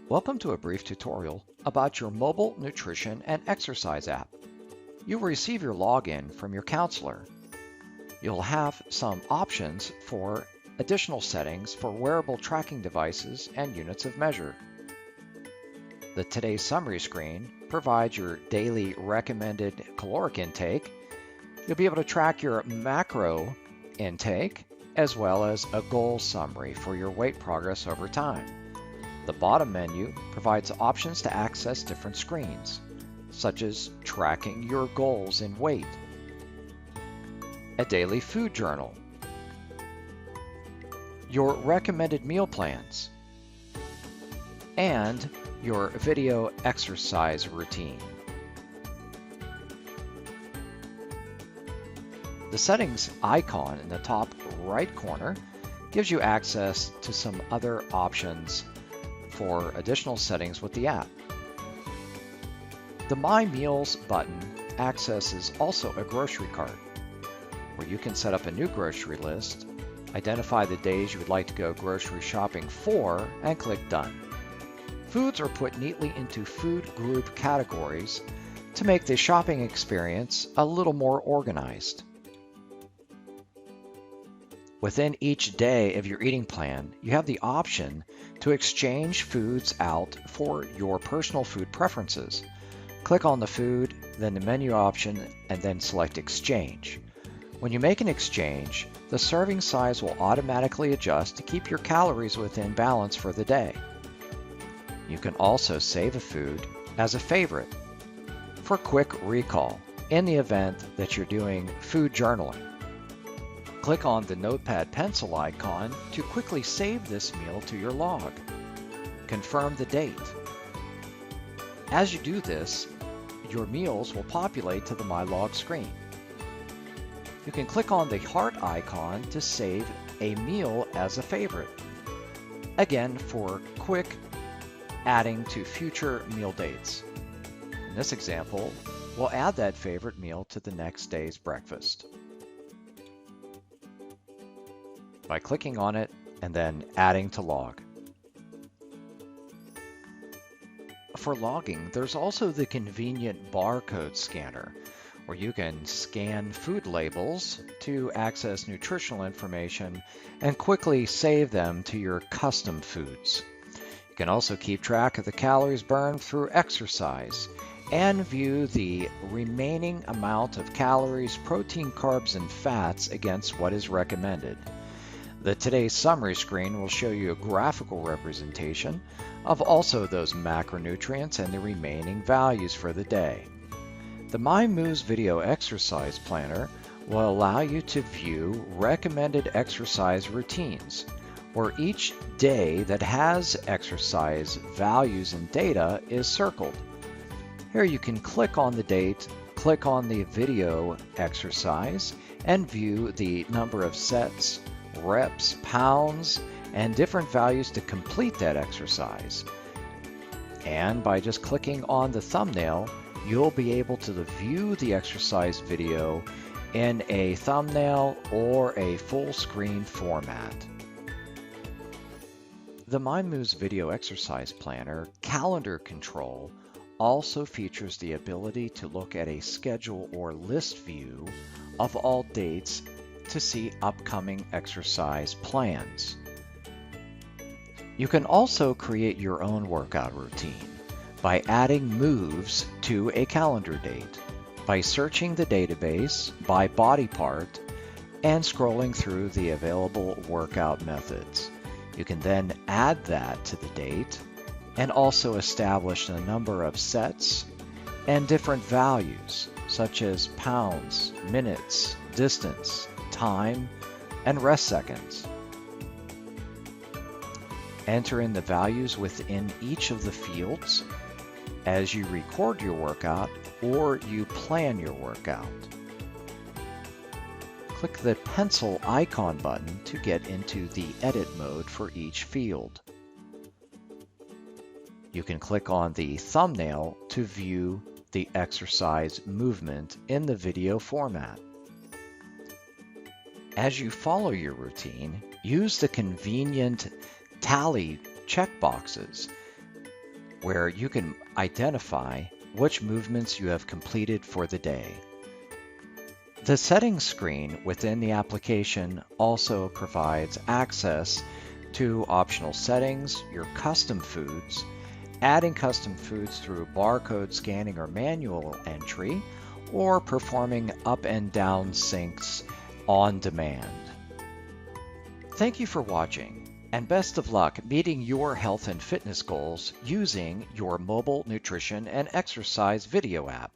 Welcome to a brief tutorial about your mobile nutrition and exercise app. You'll receive your login from your counselor. You'll have some options for additional settings for wearable tracking devices and units of measure. The Today's Summary screen provides your daily recommended caloric intake. You'll be able to track your macro intake as well as a goal summary for your weight progress over time. The bottom menu provides options to access different screens, such as tracking your goals in weight, a daily food journal, your recommended meal plans, and your video exercise routine. The settings icon in the top right corner gives you access to some other options for additional settings with the app. The My Meals button accesses also a grocery cart, where you can set up a new grocery list, identify the days you would like to go grocery shopping for, and click Done. Foods are put neatly into food group categories to make the shopping experience a little more organized. Within each day of your eating plan, you have the option to exchange foods out for your personal food preferences. Click on the food, then the menu option, and then select Exchange. When you make an exchange, the serving size will automatically adjust to keep your calories within balance for the day. You can also save a food as a favorite for quick recall in the event that you're doing food journaling. Click on the notepad pencil icon to quickly save this meal to your log. Confirm the date. As you do this, your meals will populate to the My Log screen. You can click on the heart icon to save a meal as a favorite. Again, for quick adding to future meal dates. In this example, we'll add that favorite meal to the next day's breakfast by clicking on it and then adding to log. For logging, there's also the convenient barcode scanner, where you can scan food labels to access nutritional information and quickly save them to your custom foods. You can also keep track of the calories burned through exercise and view the remaining amount of calories, protein, carbs, and fats against what is recommended. The Today's Summary screen will show you a graphical representation of also those macronutrients and the remaining values for the day. The My Moves Video Exercise Planner will allow you to view recommended exercise routines, where each day that has exercise values and data is circled. Here you can click on the date, click on the video exercise, and view the number of sets, reps, pounds, and different values to complete that exercise. And by just clicking on the thumbnail, you'll be able to view the exercise video in a thumbnail or a full screen format. The My Moves Video Exercise Planner calendar control also features the ability to look at a schedule or list view of all dates to see upcoming exercise plans. You can also create your own workout routine by adding moves to a calendar date, by searching the database by body part and scrolling through the available workout methods. You can then add that to the date and also establish a number of sets and different values such as pounds, minutes, distance, time, and rest seconds. Enter in the values within each of the fields as you record your workout or you plan your workout. Click the pencil icon button to get into the edit mode for each field. You can click on the thumbnail to view the exercise movement in the video format. As you follow your routine, use the convenient tally checkboxes where you can identify which movements you have completed for the day. The settings screen within the application also provides access to optional settings, your custom foods, adding custom foods through barcode scanning or manual entry, or performing up and down syncs on demand. Thank you for watching, and best of luck meeting your health and fitness goals using your mobile nutrition and exercise video app.